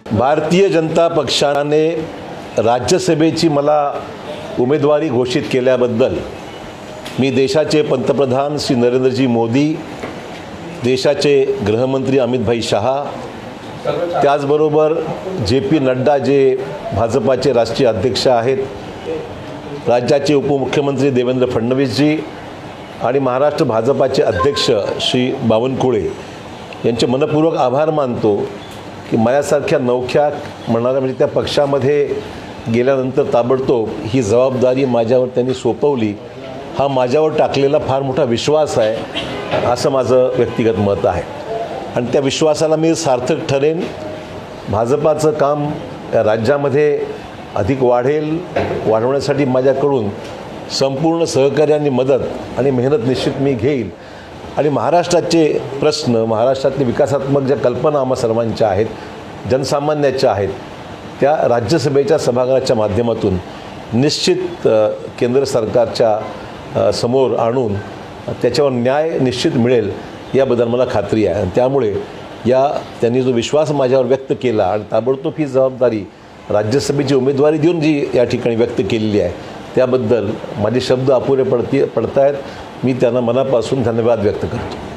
भारतीय जनता पक्षाने राज्यसभेची मला उमेदवारी घोषित केल्याबद्दल मी देशाचे पंतप्रधान श्री नरेंद्रजी मोदी, देशाचे गृहमंत्री अमित शहा, त्याचबरोबर जे.पी. नड्डा जे भाजपाचे राष्ट्रीय अध्यक्ष आहेत, राज्याचे उपमुख्यमंत्री देवेंद्र फडणवीसजी आणि महाराष्ट्र भाजपाचे अध्यक्ष श्री बावनकुळे यांचे मनपूर्वक आभार मानतो की माझ्यासारख्या नवख्या म्हणणाऱ्या म्हणजे त्या पक्षामध्ये गेल्यानंतर ताबडतोब ही जबाबदारी माझ्यावर त्यांनी सोपवली. हा माझ्यावर टाकलेला फार मोठा विश्वास आहे असं माझं व्यक्तिगत मत आहे आणि त्या विश्वासाला मी सार्थक ठरेन. भाजपाचं काम राज्यामध्ये अधिक वाढवण्यासाठी माझ्याकडून संपूर्ण सहकार्य आणि मदत आणि मेहनत निश्चित मी घेईल आणि महाराष्ट्राचे प्रश्न, महाराष्ट्रातले विकासात्मक ज्या कल्पना आम्हा सर्वांच्या आहेत, जनसामान्याच्या आहेत, त्या राज्यसभेच्या सभागृहाच्या माध्यमातून निश्चित केंद्र सरकारच्या समोर आणून त्याच्यावर न्याय निश्चित मिळेल याबद्दल मला खात्री आहे. आणि त्यामुळे त्यांनी जो विश्वास माझ्यावर व्यक्त केला आणि ताबडतोब ही जबाबदारी राज्यसभेची उमेदवारी देऊन जी या ठिकाणी व्यक्त केलेली आहे त्याबद्दल माझे शब्द अपुरे पडतायत. मी त्यांना मनापासून धन्यवाद व्यक्त करतो.